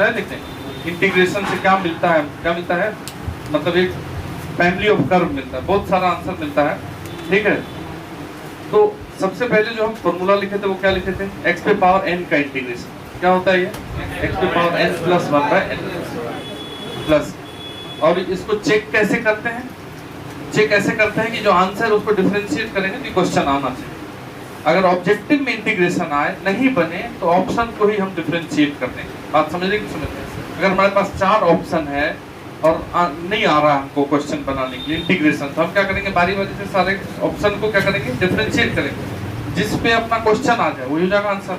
समझा है लिखने? इंटीग्रेशन से क्या मिलता है, क्या मिलता है, मतलब एक फैमिली ऑफ कर्व मिलता है, बहुत सारा आंसर मिलता है, ठीक है। तो सबसे पहले जो हम फॉर्मूला लिखे थे वो क्या लिखे थे, x पे पावर n का इंटीग्रेशन क्या होता है, ये x पे power n plus 1/n plus. और इसको चेक कैसे करते हैं, चेक ऐसे करते हैं कि जो आंसर है उसको डिफरेंशिएट करेंगे तो क्वेश्चन आना चाहिए। अगर ऑब्जेक्टिव में इंटीग्रेशन आए नहीं बने तो ऑप्शन को ही हम डिफरेंशिएट कर देंगे। बात समझ रहे कि समझते हैं? अगर हमारे पास 4 ऑप्शन है और नहीं आ रहा हमको क्वेश्चन बनाने के लिए इंटीग्रेशन, तो हम क्या करेंगे, बारी बारी से सारे ऑप्शन को क्या करेंगे, डिफरेंशिएट करेंगे, जिस पे अपना क्वेश्चन आ जाए वही हो जाएगा आंसर।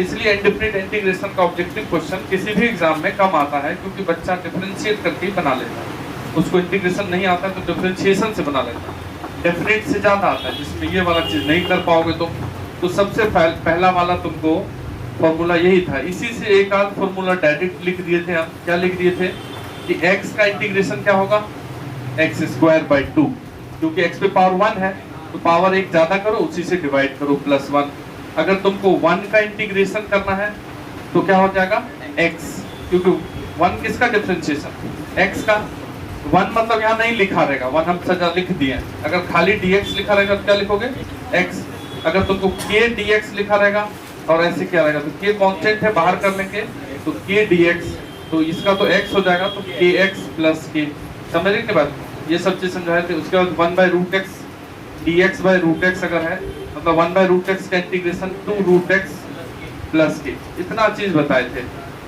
इसलिए इंडेफिनिट इंटीग्रेशन का ऑब्जेक्टिव क्वेश्चन किसी भी एग्जाम में कम आता है, क्योंकि बच्चा डिफरेंशिएट करके ही बना लेता है। उसको इंटीग्रेशन नहीं आता तो डिफरेंशिएशन से बना लेता है। डेफिनेट से ज्यादा आता है, जिसमें ये वाला चीज नहीं कर पाओगे तो सबसे पहला वाला तुमको फॉर्मूला यही था। इसी से एक आध फॉर्मूला डायरेक्ट लिख दिए थे हम। क्या लिख दिए थे कि x का इंटीग्रेशन क्या होगा, x²/2, क्योंकि x पे पावर 1 है तो पावर 1 ज्यादा करो, उसी से डिवाइड करो +1। अगर तुमको 1 का इंटीग्रेशन करना है तो क्या हो जाएगा, x, क्योंकि 1 किसका डिफरेंशिएशन, x का। 1 मतलब यहाँ नहीं लिखा रहेगा, 1 हम सजा लिख दिए। अगर खाली dx लिखा रहेगा तो क्या लिखोगे, x। अगर तुमको k dx लिखा रहेगा और ऐसे क्या रहेगा, तो k कांस्टेंट है बाहर करने के, तो k dx, तो इसका तो x हो जाएगा, तो kx + k। समझ रहे के बाद ये सब चीज समझाए थे। उसके बाद 1/√x dx/√x अगर है, मतलब 1/√x का इंटीग्रेशन 2√x + k, इतना चीज बताए थे।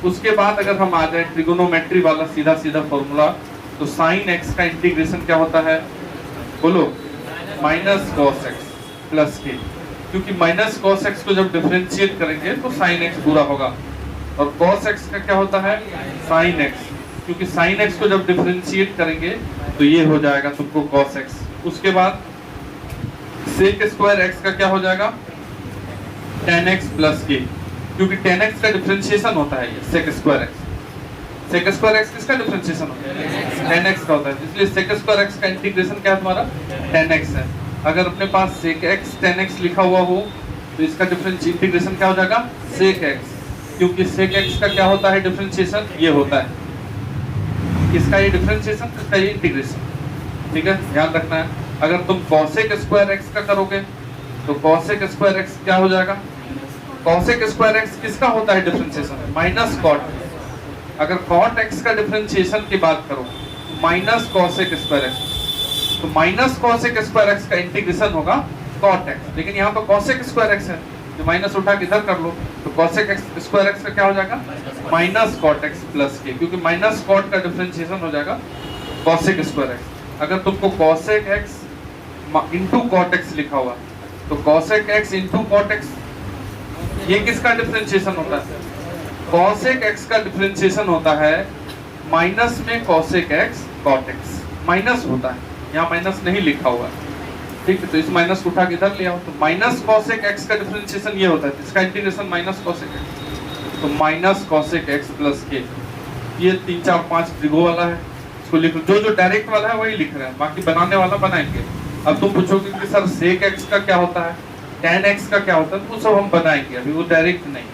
उसके बाद अगर हम आ जाए ट्रिगोनोमेट्री वाला सीधा सीधा फॉर्मूला, तो sin x का इंटीग्रेशन क्या होता है, बोलो, -cos x + k, क्योंकि -cos x को जब डिफरेंशिएट करेंगे तो sin x पूरा होगा, और cos x का क्या होता है, sin x, क्योंकि sin x को जब डिफरेंशिएट करेंगे तो ये हो जाएगा तुमको cos x। उसके बाद sec² x का क्या हो जाएगा, tan x + k, क्योंकि tan x का डिफरेंशिएशन होता है ये sec² x। sec² x किसका डिफरेंशिएशन होता है, tan x का होता है, इसलिए sec² x का इंटीग्रेशन क्या है तुम्हारा, tan x है। अगर अपने पास sec x tan x लिखा हुआ हो तो इसका इंटीग्रेशन क्या हो जाएगा, sec x, क्योंकि sec x का क्या होता है डिफरेंशिएशन, ये होता है, इसका ये डिफरेंशिएशन, इसका ये इंटीग्रेशन, ठीक है, ध्यान रखना है। अगर तुम cosec² x का करोगे तो cosec² x क्या हो जाएगा, cosec² x किसका होता है डिफरेंशिएशन, -cot। अगर cot x का डिफरेंशिएशन की बात करो -cosec² x, तो -cosec² x का इंटीग्रेशन होगा cot x, लेकिन यहाँ तो cosec² x है, तो माइनस उठा के इधर कर लो, तो cosec² x का क्या हो जाएगा, -cot x + k, क्योंकि -cot का डिफरेंशिएशन हो जाएगा cosec² x। अगर तुमको cosec x * cot x लिखा हुआ तो cosec x * cot x, ये किसका डिफरेंशिएशन होता है, cosec x का डिफरेंशिएशन होता है माइनस में cosec x cot x, minus होता है, यहाँ माइनस नहीं लिखा हुआ, ठीक है, तो इस माइनस को उठा के इधर ले आओ, तो -cosec x का डिफरेंशिएशन ये होता है, इसका इंटीग्रेशन -cosec x, तो -cosec x + k। ये 3 4 5 ट्रिगो वाला है, इसको लिख लो। जो डायरेक्ट वाला है वही लिख रहे हैं, बाकी बनाने वाला बनाएंगे। अब तुम पूछोगे कि सर sec x का क्या होता है, tan x का क्या होता है, तो वो सब हम बनाएंगे, अभी वो डायरेक्ट नहीं।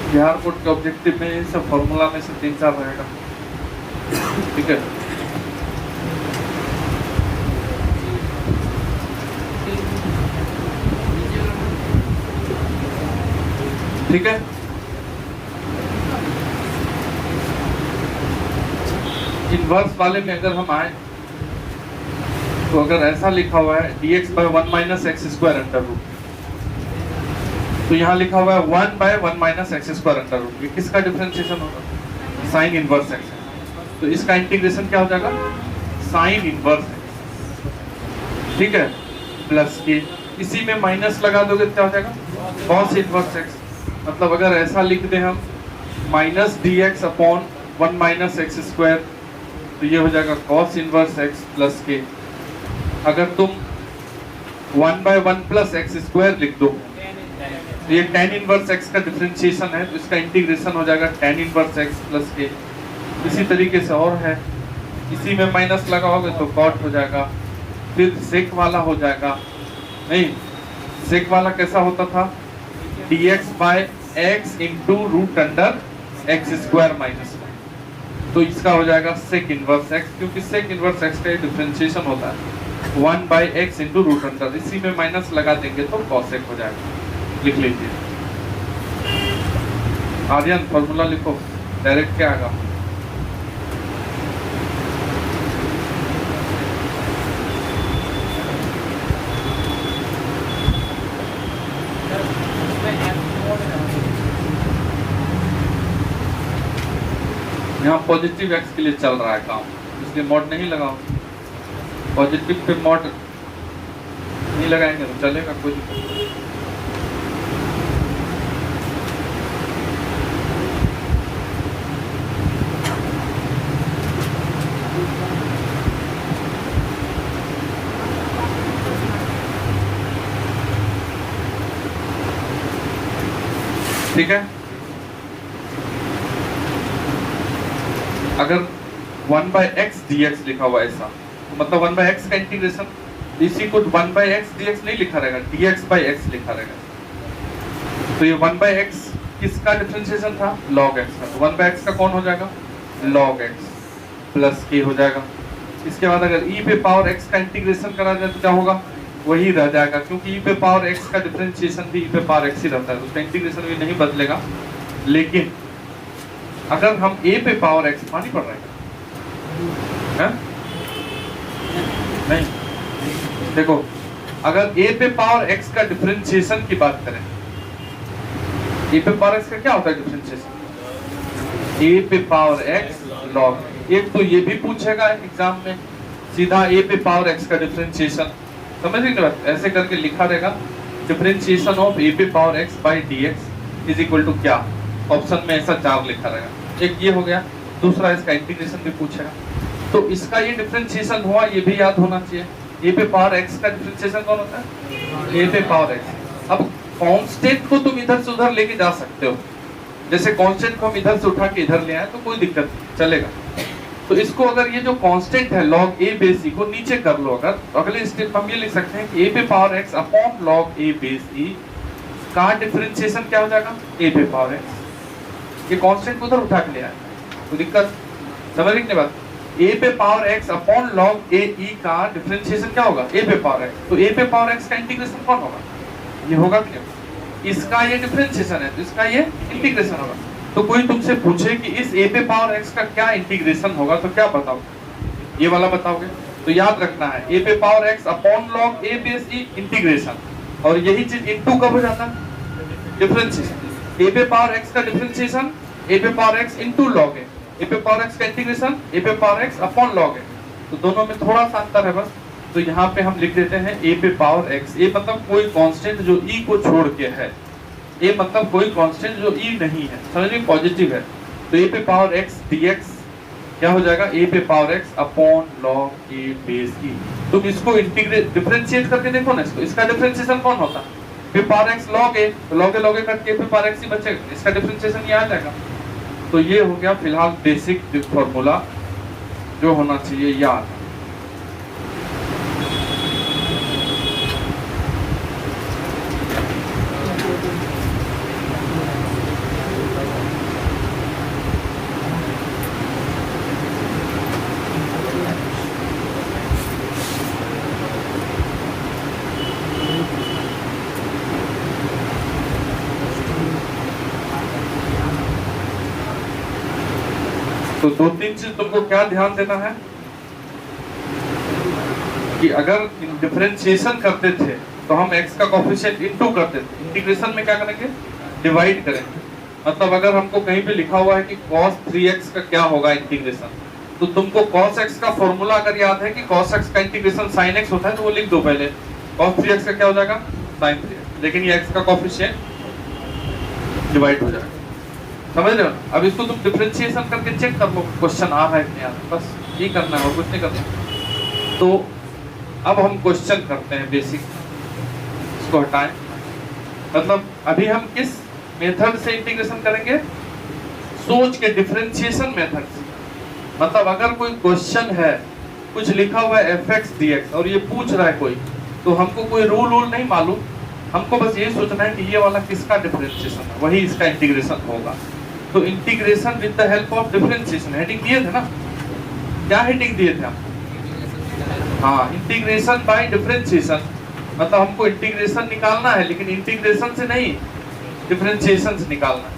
बिहार बोर्ड के ऑब्जेक्टिव में सब फॉर्मूला में से 3 4 रहेगा। ठीक है। ठीक है, इनवर्स वाले में अगर हम आए तो अगर ऐसा लिखा हुआ है dx by 1 minus x square under root, तो यहाँ लिखा हुआ है 1 by 1 minus x square under root, ये किसका डिफरेंशिएशन होगा? Sine inverse x। तो इसका इंटीग्रेशन क्या हो जाएगा? साइन इनवर्स x, ठीक है, प्लस के, इसी में माइनस लगा दोगे तो क्या हो जाएगा? Cos inverse x। मतलब अगर ऐसा लिख दें हम minus dx upon 1 minus x square, तो ये हो जाएगा कॉस इनवर्स x प्लस के। अगर तुम 1 by 1 plus x स्क्वायर लिख दो तो ये tan इनवर्स x का डिफरेंशिएशन है, तो इसका इंटीग्रेशन हो जाएगा tan इनवर्स x प्लस के। इसी तरीके से और है, इसी में माइनस लगाओगे तो कॉट हो जाएगा, फिर सेक वाला हो जाएगा। नहीं, सेक वाला कैसा होता था? dx by x into root under x square minus, तो इसका हो जाएगा सेक इनवर्स x, क्योंकि सेक इनवर्स x का डिफरेंशिएशन होता है 1 by x into root under, इसी में माइनस लगा देंगे तो कॉसेक हो जाएगा। लिख लीजिए, आर्यन फॉर्मूला लिखो, डायरेक्ट क्या आएगा? यहाँ पॉजिटिव x के लिए चल रहा है काम, इसलिए मॉड नहीं लगाओ। पॉजिटिव पे मॉड नहीं लगाएंगे तो चलेगा, कोई दिक्कत नहीं। ठीक है, अगर 1 by x dx लिखा हुआ ऐसा, तो मतलब 1 by x का इंटीग्रेशन, इसी को 1 by x dx नहीं लिखा रहेगा, dx by x लिखा रहेगा। तो ये 1 by x किसका डिफरेंशिएशन था? log x का। तो 1 by x का कौन हो जाएगा? log x प्लस के हो जाएगा। इसके बाद अगर e पे पावर x का इंटीग्रेशन करा जाए तो क्या होगा? वही रह जाएगा, क्योंकि e पे पावर x का डिफरेंशिएशन भी e पे पावर x ही रहता है, तो उसका इंटीग्रेशन भी नहीं बदलेगा। लेकिन अगर हम a पे पावर x, पानी पड़ रहा है नहीं, देखो, अगर a पे पावर x का डिफरेंशिएशन की बात करें, a पे पावर x का क्या होता है डिफरेंशिएशन? a पे पावर x log। एक तो ये भी पूछेगा एग्जाम में सीधा a पे पावर x का डिफरेंशिएशन, समझ रहे हो? ऐसे करके लिखा रहेगा डिफरेंशिएशन ऑफ a पे power x by dx is equal to क्या? ऑप्शन में ऐसा 4 लिखा रहेगा। एक ये हो गया, दूसरा इसका इंटीग्रेशन भी पूछेगा, तो इसका ये डिफरेंशिएशन हुआ, ये भी याद होना चाहिए। a पे पावर x का डिफरेंशिएशन कौन होता है? a पे पावर x। अब कांस्टेंट को तुम इधर से उधर लेके जा सकते हो, जैसे कांस्टेंट को हम इधर से उठा के इधर ले आए तो कोई दिक्कत नहीं, चलेगा। तो इसको अगर ये जो कांस्टेंट है log a बेस e को नीचे कर लो, अगर तो अगले स्टेप हम ये लिख सकते हैं कि a पे power x upon log a base e का डिफरेंशिएशन क्या हो जाएगा? a पे पावर x। ये कांस्टेंट को उधर उठा के ले आए, तो दिक्कत समझ रहे बात? a पे power x upon log a e का डिफरेंशिएशन क्या होगा? a पे पावर x। तो a पे पावर x का इंटीग्रेशन कौन होगा? ये होगा क्या? इसका ये डिफरेंशिएशन है, तो इसका ये इंटीग्रेशन होगा। तो कोई तुमसे पूछे कि इस a पे पावर x का क्या इंटीग्रेशन होगा, तो क्या बताओ? ये वाला बताओगे? तो याद रखना है a पे power x upon log a base e integration, और यही चीज इनटू कब हो जाता है? डिफरेंशिएशन। a पे पावर x का डिफरेंशिएशन a पे power x into log a, a पे पावर x का इंटीग्रेशन a पे power x upon log a। तो दोनों में थोड़ा सा अंतर है बस, तो यहाँ पे हम लिख देते हैं a पे पावर x। a मतलब कोई कांस्टेंट जो e को छोड़ के है, a मतलब कोई कांस्टेंट जो e नहीं है, समझिए पॉजिटिव है। तो a पे पावर x dx क्या हो जाएगा? a पे power x upon log a base e। तुम इसको इंटीग्रेट डिफरेंशिएट करके देखो ना, इसका डिफरेंशिएशन कौन होता है? पे पावर x log a, तो log a करके पे पावर x ही बचेगा, इसका डिफरेंशिएशन ये आ जाएगा। तो ये हो गया फिलहाल बेसिक फॉर्मूला जो होना चाहिए याद। तो दो तीन चीज तुमको क्या ध्यान देना है कि अगर डिफरेंशिएशन करते थे तो हम x का कोफिशिएंट इनटू करते थे, इंटीग्रेशन में क्या करेंगे, डिवाइड करेंगे। मतलब अगर हमको कहीं पे लिखा हुआ है कि cos 3x का क्या होगा इंटीग्रेशन, तो तुमको cos x का फॉर्मूला अगर याद है कि cos x का इंटीग्रेशन sin x होता है तो वो लिख दो पहले। cos 3x का क्या हो जाएगा, sin 3x, लेकिन ये x का कोफिशिएंट डिवाइड हो जाएगा। समझ रहे हो? अब इसको तुम डिफरेंशिएशन करके चेक कर लो क्वेश्चन आ रहा है कि नहीं आ रहा, बस ये करना है और कुछ नहीं करना। तो अब हम क्वेश्चन करते हैं बेसिक, इसको हटाएं। मतलब अभी हम किस मेथड से इंटीग्रेशन करेंगे, सोच के, डिफरेंशिएशन मेथड से। मतलब अगर कोई क्वेश्चन है, कुछ लिखा हुआ है fx dx और ये पूछ रहा है कोई, तो हमको कोई रूल नहीं मालूम, हमको बस ये सोचना है कि ये वाला किसका डिफरेंशिएशन है, वही इसका इंटीग्रेशन होगा। तो integration with the help of differentiation, heading दिए थे ना, क्या हेडिंग दिए थे हम? हाँ, इंटीग्रेशन बाय डिफरेंशिएशन। मतलब हमको इंटीग्रेशन निकालना है, लेकिन इंटीग्रेशन से नहीं, डिफरेंशिएशन से निकालना है।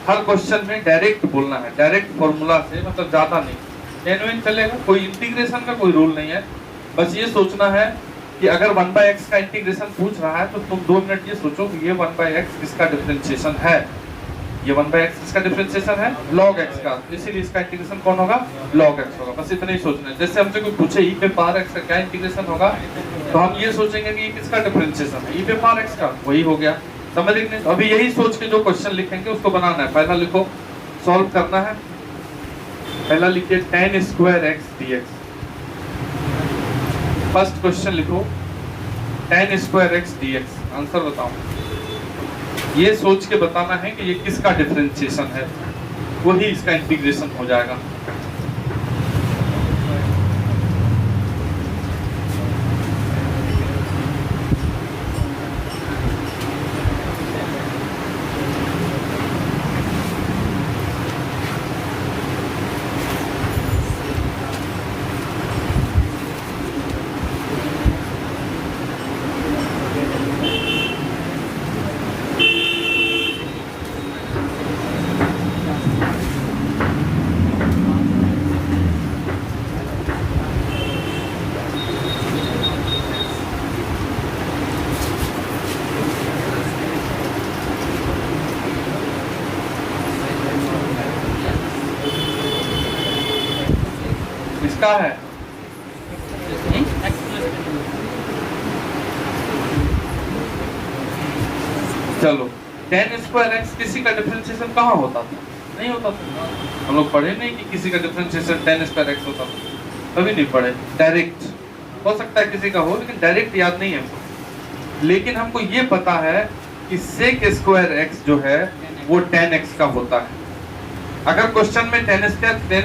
हर क्वेश्चन में डायरेक्ट बोलना है, डायरेक्ट फॉर्मूला से, मतलब ज्यादा नहीं, जेन्युइन चलेगा, कोई इंटीग्रेशन का कोई रूल नहीं है। बस ये सोचना है कि अगर 1/x का इंटीग्रेशन पूछ रहा है तो तुम 2 मिनट ये सोचो कि ये 1/x किसका डिफरेंशिएशन है, ये 1/x किसका डिफरेंशिएशन है, log x का, इसीलिए इसका इंटीग्रेशन कौन होगा, log x होगा। बस इतना ही सोचना है। जैसे हमसे कोई पूछे e पे पावर x का क्या इंटीग्रेशन होगा, तो हम ये सोचेंगे कि ये किसका डिफरेंशिएशन है, e पे पावर x का, वही हो गया। समझ लेंगे। अभी यही सोच के जो क्वेश्चन लिखेंगे उसको बनाना है। पहला लिखो, सॉल्व करना है। पहला लिखिए tan square x dx। First question लिखो tan square x dx, answer बताओ। ये सोच के बताना है कि ये किसका डिफरेंशिएशन है, वही इसका इंटीग्रेशन हो जाएगा। किसका है? चलो, tan स्क्वायर x किसी का डिफरेंशिएशन कहाँ होता था? नहीं होता था। हम लोग पढ़े नहीं कि किसी का डिफरेंशिएशन tan स्क्वायर x होता था, कभी नहीं पढ़े। डायरेक्ट हो सकता है किसी का हो, लेकिन डायरेक्ट याद नहीं है हमको। लेकिन हमको ये पता है कि sec स्क्वायर x जो है वो tan x का होता है। अगर क्वेश्चन में tan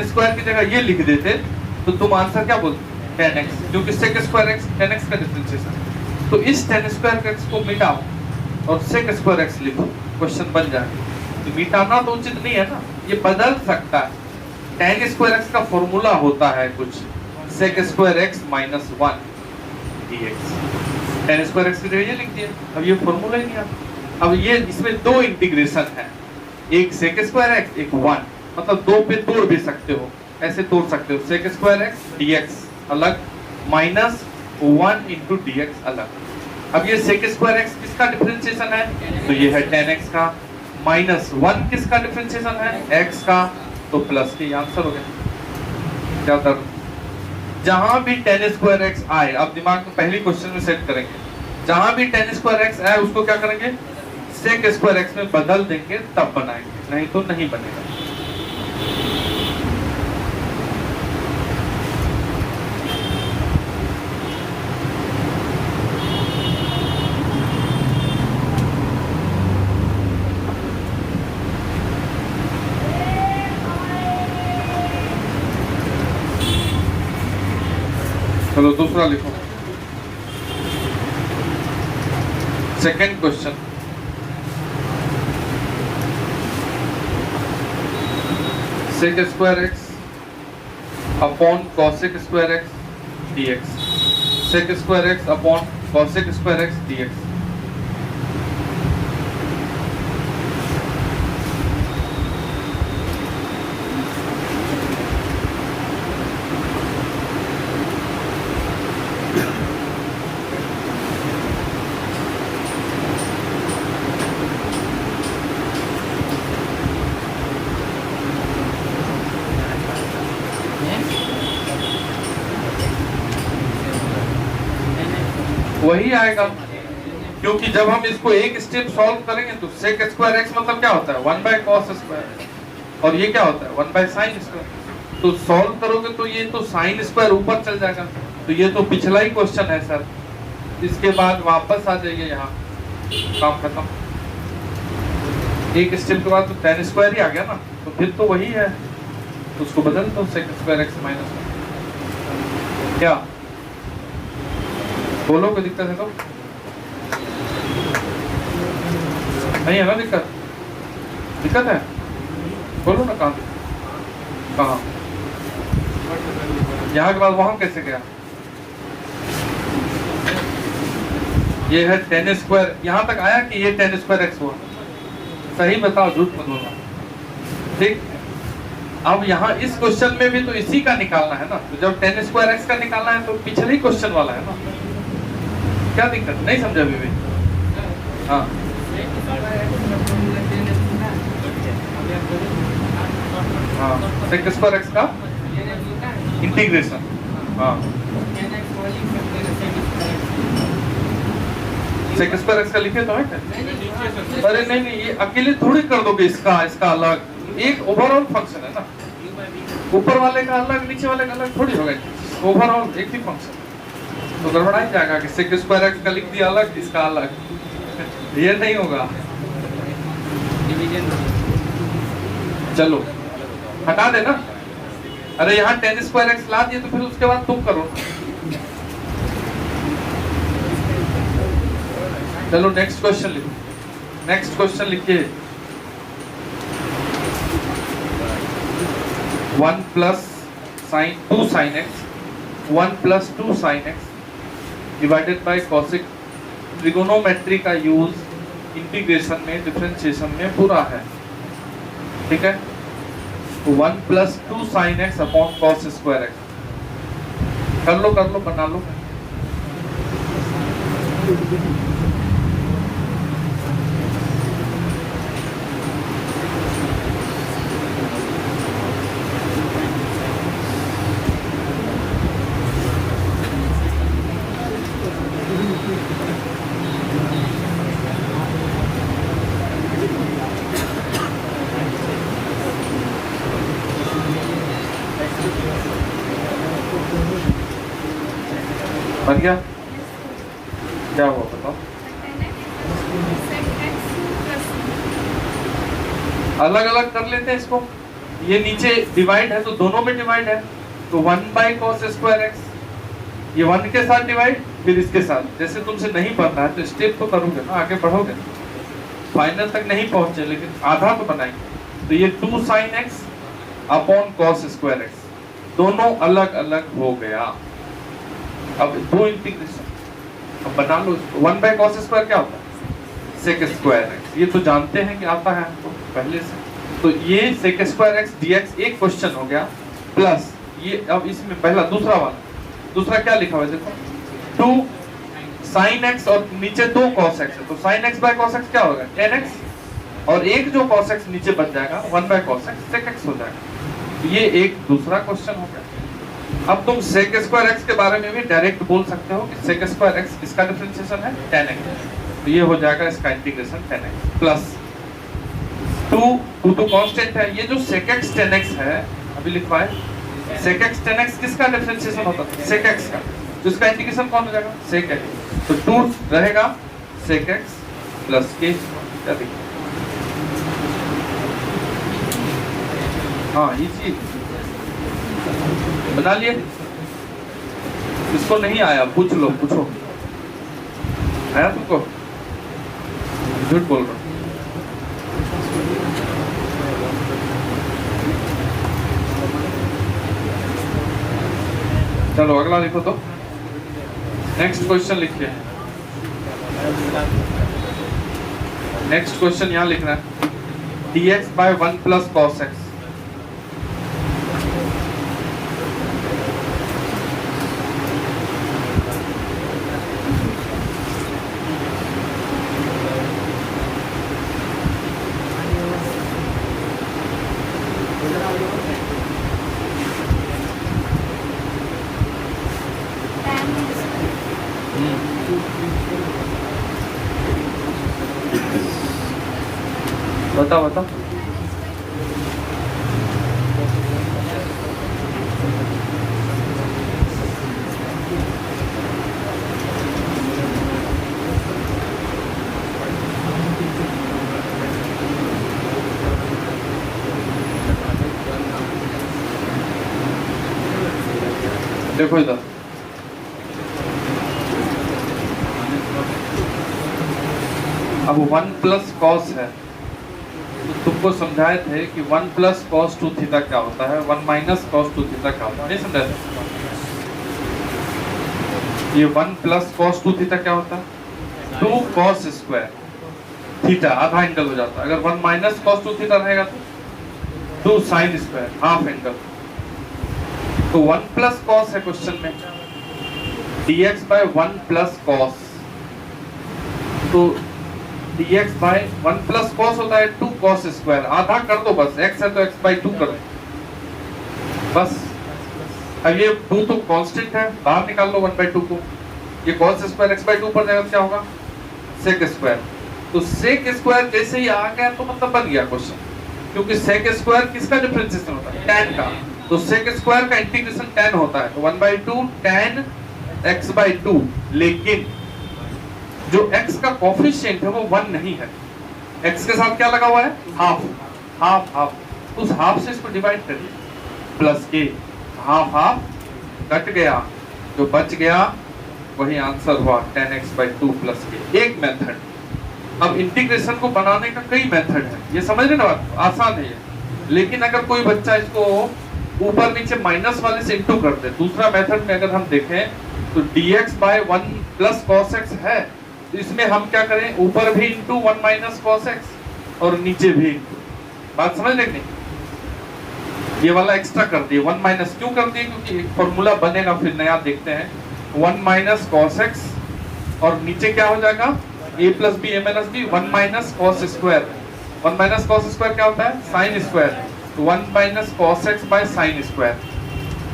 स्क्वायर की जगह ये लिख देते तो तुम आंसर क्या बोलते, tan x, क्योंकि sec square x tan x का डिफरेंशिएशन। तो इस tan स्क्वायर x को मिटाओ और sec स्क्वायर x लिखो, क्वेश्चन बन जाए। तो मिटाना तो उचित नहीं है ना, ये बदल सकता है। tan स्क्वायर x का फॉर्मूला होता है कुछ, sec square x minus 1 dx। tan square x की जगह ये लिख दिया, अब ये फॉर्मूला ही नहीं आता। अब ये इसमें दो इंटीग्रेशन है, एक sec स्क्वायर x, एक 1, मतलब दो पे तोड़ भी सकते हो, ऐसे तोड़ सकते हो, sec स्क्वायर x dx अलग, माइनस 1 इंटू dx अलग। अब ये sec स्क्वायर x किसका डिफरेंशिएशन है, तो ये है tan x का, माइनस 1 किसका डिफरेंशिएशन है, x का, तो प्लस के आंसर हो गया। क्या कर, जहां भी tan स्क्वायर x आए, आप दिमाग में पहली क्वेश्चन में सेट करेंगे, जहां भी tan स्क्वायर x आए उसको क्या करेंगे, sec स्क्वायर x में बदल देंगे, तब बनाएंगे, नहीं तो नहीं बनेगा। चलो दूसरा लिखो, second question. sec square x upon cosec square x dx, sec square x upon cosec square x dx। वही आएगा, क्योंकि जब हम इसको एक स्टेप सॉल्व करेंगे तो सेक स्क्वायर एक्स मतलब क्या होता है 1 बाय कॉस स्क्वायर, और ये क्या होता है 1 बाय साइन स्क्वायर। तो सॉल्व करोगे तो ये तो साइन स्क्वायर ऊपर चल जाएगा, तो ये तो पिछला ही क्वेश्चन है सर। इसके बाद वापस आ जाइए यहाँ, काम खत्म। एक स्टेप के बाद तो tan स्क्वायर ही आ गया ना, तो फिर तो वही है, तो उसको बदल दो सेक स्क्वायर एक्स माइनस क्या, बोलो कोई दिक्कत है तो नहीं है ना? दिक्कत दिक्कत है, बोलो ना कहाँ कहाँ, यहाँ के बाद वहां कैसे गया? ये है tan स्क्वायर, यहाँ तक आया कि ये tan स्क्वायर एक्स हुआ, सही बताओ झूठ मत बोलना, ठीक। अब यहाँ इस क्वेश्चन में भी तो इसी का निकालना है ना, तो जब tan स्क्वायर एक्स का निकालना है तो पिछले ही क्वेश्चन वाला है ना, क्या दिक्कत, नहीं समझा अभी भी? हाँ हाँ, सेक स्क्वायर एक्स का इंटीग्रेशन, हाँ सेक स्क्वायर एक्स का लिखे तो है क्या? अरे नहीं नहीं, ये अकेले थोड़ी कर दोगे, इसका अलग, एक ओवरऑल फंक्शन है ना, ऊपर वाले का अलग नीचे वाले का अलग थोड़ी होगा, ओवरऑल एक ही फंक्शन, तो गड़बड़ा ही जाएगा कि सेक स्क्वायर एक्स का लिख दिया अलग, इसका अलग, ये नहीं होगा। चलो हटा देना, अरे यहाँ tan स्क्वायर एक्स ला दिए तो फिर उसके बाद तुम करो। चलो नेक्स्ट क्वेश्चन लिखो, नेक्स्ट क्वेश्चन लिखिए 1 plus sign 2 sine x 1 plus 2 sine x divided bye cosec, trigonometry का यूज इंटीग्रेशन में डिफरेंशिएशन में पूरा है, ठीक है। तो 1 plus 2 sine x upon cos square x, कर लो बना लो। बन गया? क्या हुआ बताओ? अलग अलग कर लेते हैं इसको, ये नीचे डिवाइड है तो दोनों में डिवाइड है, तो 1 बाई कॉस स्क्वायर एक्स, ये 1 के साथ डिवाइड, फिर इसके साथ। जैसे तुमसे नहीं पढ़ना है तो स्टेप तो करोगे ना, आगे बढ़ोगे, फाइनल तक नहीं पहुंचे लेकिन आधा तो बनाएंगे। तो ये 2 sine x upon cos square x, दोनों अलग अलग हो गया। अब दो इंटीग्रेशन, अब बना लो। 1 बाय कॉस स्क्वायर क्या होता है? सेक स्क्वायर एक्स, ये तो जानते हैं कि आता है हमको पहले से, तो ये सेक स्क्वायर एक्स डीएक्स एक क्वेश्चन हो गया, प्लस ये अब इसमें पहला दूसरा वाला, दूसरा क्या लिखा हुआ है देखो, 2 साइन एक्स और नीचे 2 कॉस एक्स है, तो sine x bye cos x क्या होगा tan x, और एक जो कॉस एक्स नीचे बच जाएगा 1 by cos x sec x हो जाएगा। ये एक दूसरा क्वेश्चन हो गया। अब तुम सेक स्क्वायर एक्स के बारे में भी डायरेक्ट बोल सकते हो कि सेक स्क्वायर एक्स इसका डिफरेंशिएशन है tan x, तो ये हो जाएगा इसका इंटीग्रेशन tan x प्लस 2 तो कांस्टेंट है, ये जो sec x tan x है अभी लिखवा है, sec x tan x किसका डिफरेंशिएशन होता है? sec x का, तो इसका इंटीग्रेशन कौन हो जाएगा? sec x, तो 2 रहेगा sec x प्लस k, क्या देखिए, हाँ इजी बना लिए। इसको नहीं आया पूछ लो, पूछो आया तुमको? झूठ बोल रहा। चलो अगला लिखो, तो नेक्स्ट क्वेश्चन लिखिए। नेक्स्ट क्वेश्चन यहाँ लिखना है dx by 1 plus cos x, बताओ बताओ। देखो इधर, अब 1 प्लस कॉस है, तो तुमको समझाए थे कि 1 प्लस कॉस 2 थीटा क्या होता है, 1 माइनस कॉस 2 थीटा क्या होता है, नहीं समझाए थे? ये 1 प्लस कॉस 2 थीटा क्या होता है, 2 कॉस स्क्वायर थीटा, आधा एंगल हो जाता है। अगर 1 माइनस कॉस 2 थीटा रहेगा तो 2 साइन स्क्वायर, हाफ एंगल। तो 1 प्लस कॉस है क्वेश्चन में, dx बाय 1 प्लस कॉस, तो dx बाय 1 प्लस कॉस होता है 2 कॉस स्क्वायर, आधा कर दो बस, x है तो x बाय 2 कर दो बस। अब ये 2 तो कांस्टेंट है, बाहर निकाल लो 1 बाय 2 को, ये कॉस स्क्वायर x बाय 2 पर जाएगा तो क्या होगा, सेक स्क्वायर। तो सेक स्क्वायर जैसे ही आ गया तो मतलब बन गया क्वेश्चन, क्योंकि सेक स्क्वायर किसका डिफरेंशिएशन होता है, tan का। तो सेक स्क्वायर का इंटीग्रेशन tan होता है, तो 1 बाय 2 tan x बाय 2, लेकिन जो x का कोफिशिएंट है वो 1 नहीं है, x के साथ क्या लगा हुआ है, हाफ हाफ हाफ, उस हाफ से इसको डिवाइड करिए, प्लस के, हाफ हाफ कट गया, जो बच गया वही आंसर हुआ tan x बाय 2 प्लस के। एक मेथड। अब इंटीग्रेशन को बनाने का कई मेथड है, ये समझ रहे ना बात, आसान है ये। लेकिन अगर कोई बच्चा इसको ऊपर नीचे माइनस वाले से इंटू कर दे, दूसरा मेथड में अगर हम देखें तो dx by 1 plus cos x है, तो इसमें हम क्या करें, ऊपर भी इंटू 1 माइनस cos x और नीचे भी इंटू। बात समझ लेंगे, ये वाला एक्स्ट्रा कर दिए, 1 माइनस क्यों कर दिए, क्योंकि एक फॉर्मूला बनेगा फिर नया, देखते हैं। 1 माइनस cos x और नीचे क्या हो जाएगा, a plus B a minus B, 1 minus cos square. 1 minus cos square क्या होता है, साइन स्क्वायर, तो 1 minus cos x by sine square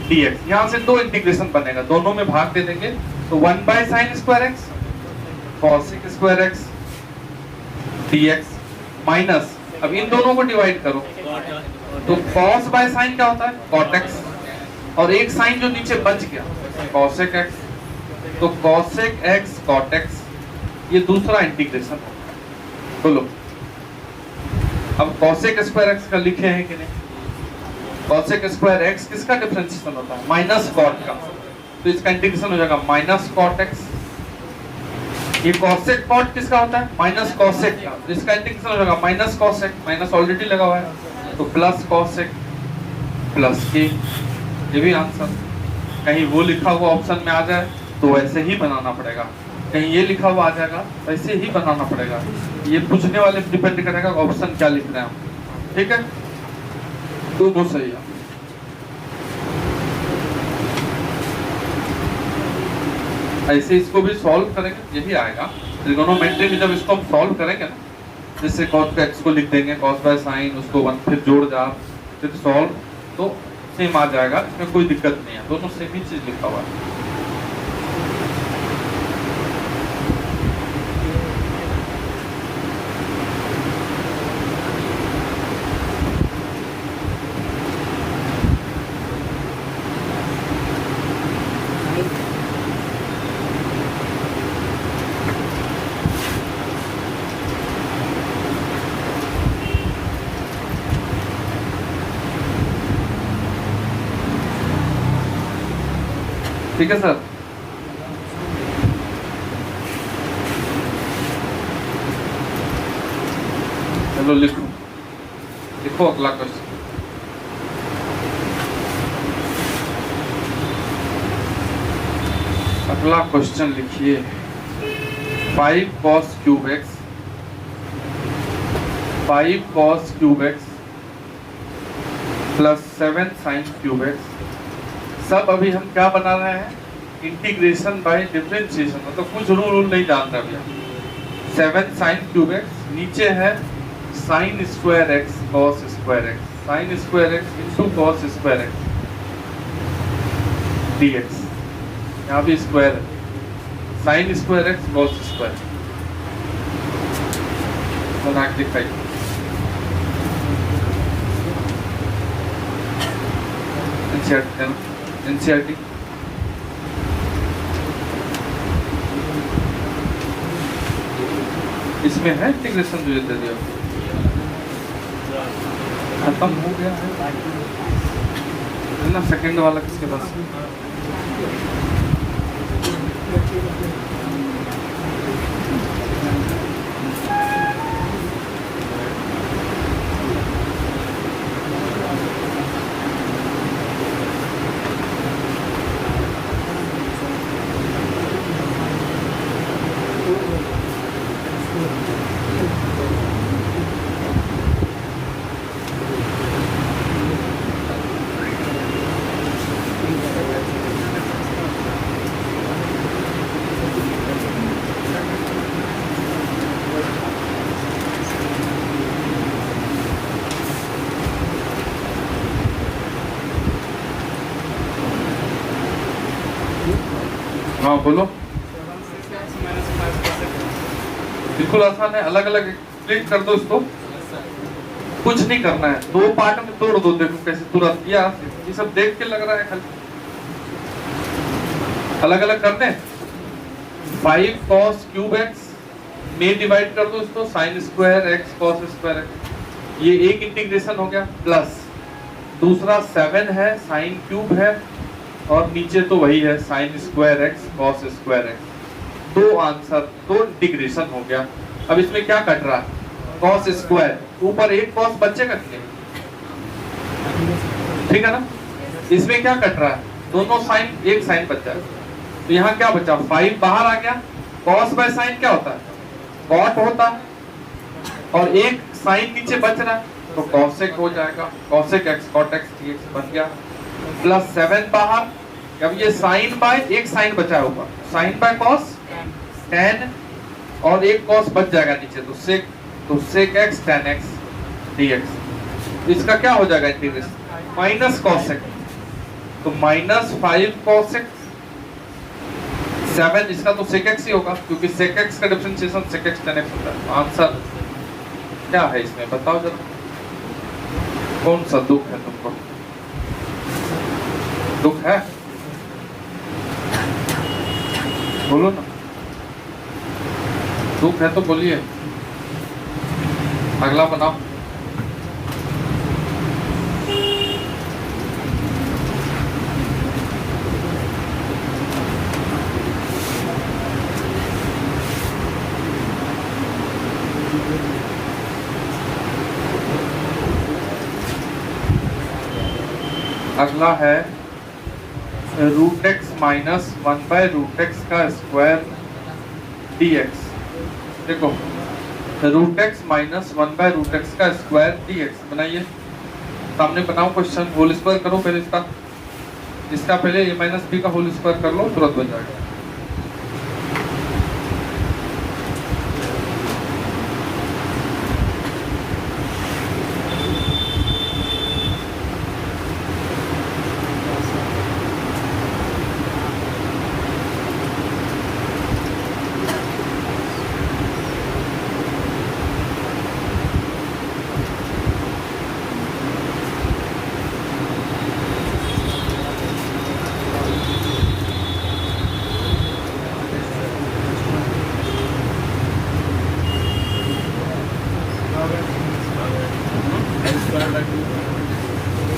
dx। यहाँ से दो इंटीग्रेशन बनेगा, दोनों में भाग दे देंगे, तो 1 bye sine square x cos square x dx minus, अब इन दोनों को डिवाइड करो, तो cos बाय साइन क्या होता है, cot x, और एक साइन जो नीचे बच गया cosec x, तो cosec x cot x, ये दूसरा इंटीग्रेशन है। बोलो अब cosec स्क्वायर x का लिखे हैं कि नहीं, cosec स्क्वायर x किसका डिफरेंशिएशन होता है, माइनस cot का, तो इसका इंटीग्रेशन हो जाएगा माइनस cot x। ये cosec cot किसका होता है, माइनस cosec का, तो इसका इंटीग्रेशन हो जाएगा माइनस cosec, माइनस ऑलरेडी लगा हुआ है, तो प्लस cosec प्लस के। ये भी आंसर, कहीं वो लिखा हुआ ऑप्शन में आ जाए तो वैसे ही बनाना पड़ेगा, कहीं ये लिखा हुआ आ जाएगा वैसे ही बनाना पड़ेगा, ये पूछने वाले पे डिपेंड करेगा ऑप्शन क्या लिख रहे हैं हम, ठीक है। दोनों सही है। ऐसे इसको भी सॉल्व करेंगे, यही आएगा ट्रिगोनोमेट्री में, जब इसको हम सॉल्व करेंगे ना, जैसे cos x को लिख देंगे cos बाय साइन, उसको 1 फिर जोड़ जा फिर सॉल्व, तो सेम आ जाएगा, इसमें कोई दिक्कत नहीं है, दोनों सेम ही चीज लिखा हुआ है। ठीक है सर, चलो लिखो लिखो अगला क्वेश्चन। अगला क्वेश्चन लिखिए, 5 cos cube x 5 cos cube x plus 7 sin cube x, सब अभी हम क्या बना रहे हैं, इंटीग्रेशन बाय डिफरेंशिएशन, मतलब कुछ रूल नहीं जान रहे अभी। 7 sin क्यूब x, नीचे है sin square x cos square x, sin square x into cos square x dx, यहाँ भी स्क्वायर है, sin square x cos square बना के दिखाइए। एनसीईआरटी इसमें है इंटीग्रेशन जो दे दिया खत्म हो गया है ना। सेकंड वाला किसके पास? हाँ बोलो। बिल्कुल आसान है, अलग अलग एक्सप्लेन कर दो इसको, कुछ नहीं करना है, दो पार्ट में तोड़ दो। देखो कैसे तुरंत ये सब देख के लग रहा है खाली अलग अलग कर दें। 5 cos क्यूब एक्स में डिवाइड कर दो इसको sine square x cos square x, ये एक इंटीग्रेशन हो गया। प्लस दूसरा 7 है साइन क्यूब है और नीचे तो वही है sine square x cos square x. दो आंसर, दो इंटीग्रेशन हो गया। अब इसमें क्या कट रहा है? कॉस स्क्वायर, ऊपर एक कॉस बचेगा नहीं, ठीक है ना। इसमें क्या कट रहा है? दोनों साइन, एक साइन बच जाएगा। तो यहाँ क्या बचा? 5 बाहर आ गया। कॉस बाय साइन क्या होता है? कॉट होता है, और एक साइन नीचे बच रहा है तो कॉसेक हो जाएगा। Cosec x cot x dx बन गया। प्लस 7 बाहर, अब ये साइन बाय एक साइन बचा होगा, साइन बाय कॉस tan, और एक कॉस बच जाएगा नीचे तो sec x tan x dx। इसका क्या हो जाएगा इंटीग्रेशन? माइनस कॉसेक, तो माइनस 5 कॉसेक 7, इसका तो सेक एक्स ही होगा क्योंकि सेक एक्स का differentiation sec x tan x होता है। आंसर क्या है इसमें बताओ जरा, कौन सा दुख है तुमको? दुख है? बोलो ना, दुख है तो बोलिए। अगला बनाओ। अगला है root x minus 1 by root x का स्क्वायर dx। देखो root x minus 1 by root x का स्क्वायर dx बनाइए। सामने बनाओ क्वेश्चन, होल स्क्वायर करो पहले इसका पहले a माइनस बी का होल स्क्वायर कर लो, तुरंत बन जाएगा।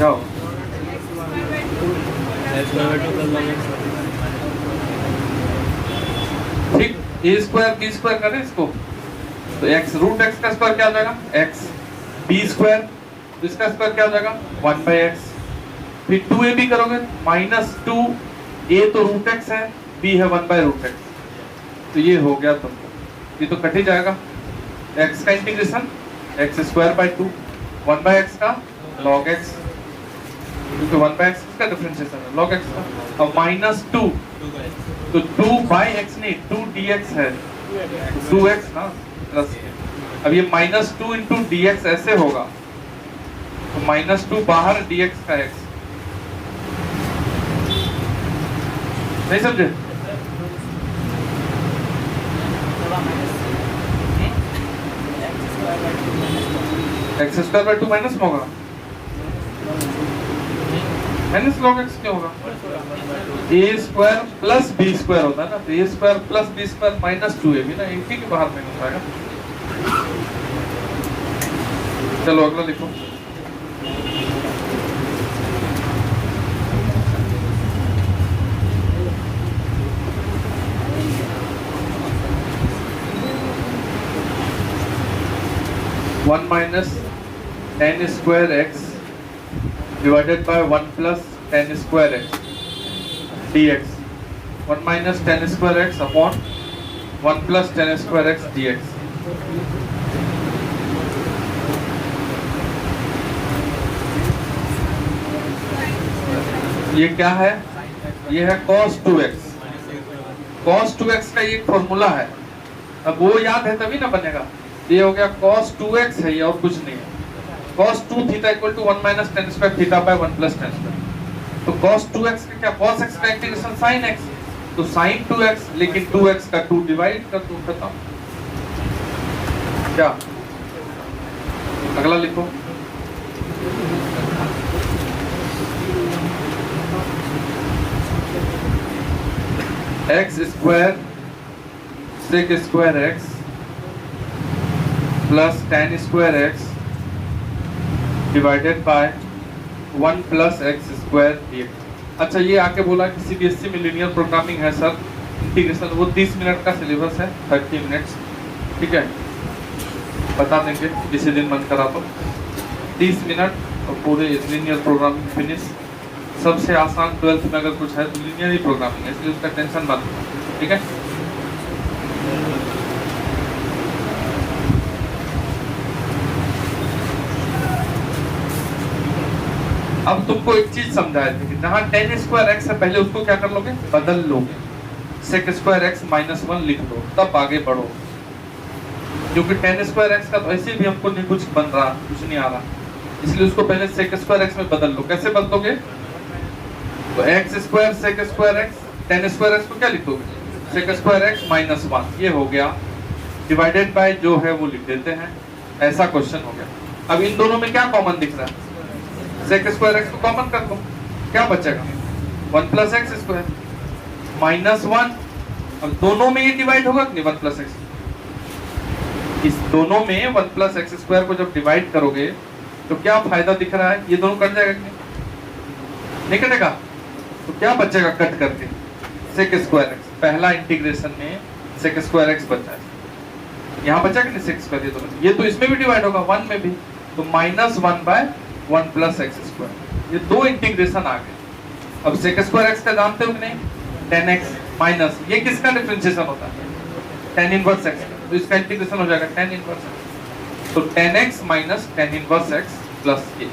जाओ ठीक, ए स्क्वायर बी स्क्वायर करें इसको, तो एक्स रूट एक्स का स्क्वायर क्या हो जाएगा? एक्स। बी स्क्वायर, इसका स्क्वायर क्या हो जाएगा? 1 बाई एक्स। फिर 2ab करोगे माइनस 2, ए तो रूट एक्स है, बी है 1 बाई रूट एक्स, तो ये हो गया तुमको, ये तो कट ही जाएगा। एक्स का integration x square by 2, 1 by x का लॉग एक्स, क्योंकि 1 बाई एक्स का डिफरेंशिएशन है लॉग एक्स का, और माइनस 2, तो 2 बाई एक्स नहीं 2 dx है, 2x ना प्लस। अब ये माइनस 2 इंटू dx ऐसे होगा, तो माइनस 2 बाहर dx का x, नहीं समझे? एक्स स्क्वायर बाई 2 माइनस में होगा, माइनस लॉग एक्स क्यों होगा? A square plus b square होता है ना, तो a square plus b square minus 2ab ना, एक ही के बाहर में होता है। चलो अगला लिखो। One minus tan square x divided by 1 plus tan square x dx। 1 minus tan square x upon 1 plus tan square x dx। ये क्या है? ये है cos 2x। cos 2x का ये फॉर्मूला है, अब वो याद है तभी ना बनेगा। ये हो गया cos 2x है ये, और कुछ नहीं है। cos 2 theta equal to 1 minus tan square theta by 1 plus tan square. तो cos 2x का क्या? cos x का इंटीग्रेशन sin x, तो sin 2x, लेकिन 2x का 2 डिवाइड कर दो, खत्म। क्या अगला लिखो। X square sec square x plus tan square x divided by 1 plus x square dx। अच्छा, ये आके बोला कि सीबीएसई में लीनियर प्रोग्रामिंग है सर, इंटीग्रेशन। वो 30 मिनट का सिलेबस है, 30 मिनट्स, ठीक है, बता देंगे किसी दिन मन करा तो। 30 मिनट और पूरे लीनियर प्रोग्रामिंग फिनिश। सबसे आसान 12th में अगर कुछ है तो लीनियर ही प्रोग्रामिंग है, इसलिए उसका टेंशन मत लो, ठीक है। अब तुमको एक चीज समझाया था कि जहां टेन स्क्वायर एक्स है पहले उसको क्या कर लोगे? बदल लोगे, सेक स्क्वायर एक्स माइनस 1 लिख दो, तब आगे बढ़ो। क्योंकि टेन स्क्वायर एक्स का तो ऐसे भी हमको नहीं कुछ बन रहा, कुछ नहीं आ रहा, इसलिए उसको पहले सेक स्क्वायर एक्स में बदल लो। कैसे बदलोगे? तो x square sec square x, tan square x को क्या लिखोगे? सेक स्क्वायर एक्स माइनस 1, ये हो गया, डिवाइडेड बाय जो है वो लिख देते हैं। ऐसा क्वेश्चन हो गया। अब इन दोनों में क्या कॉमन दिख रहा है? सेक स्क्वायर एक्स को कॉमन कर लो, क्या बचेगा? 1 प्लस एक्स स्क्वायर माइनस 1। अब दोनों में ये डिवाइड होगा कि नहीं? 1 प्लस एक्स, इस दोनों में 1 प्लस एक्स स्क्वायर को जब डिवाइड करोगे तो क्या फायदा दिख रहा है? ये दोनों कट जाएगा कि नहीं कटेगा? तो क्या बचेगा कट करके? Sec square x. पहला इंटीग्रेशन में सेक स्क्वायर एक्स बचा है, यहाँ बचा कि नहीं सेक स्क्वायर? ये तो इसमें भी डिवाइड होगा, 1 में भी, तो minus 1 by 1 plus x square. ये दो इंटीग्रेशन आ गए। अब सेक स्क्वायर एक्स का जानते हो कि नहीं? 10x माइनस, ये किसका डिफरेंशिएशन होता है? tan इनवर्स x, तो इसका इंटीग्रेशन हो जाएगा tan इनवर्स x। तो 10x minus tan inverse x plus ये।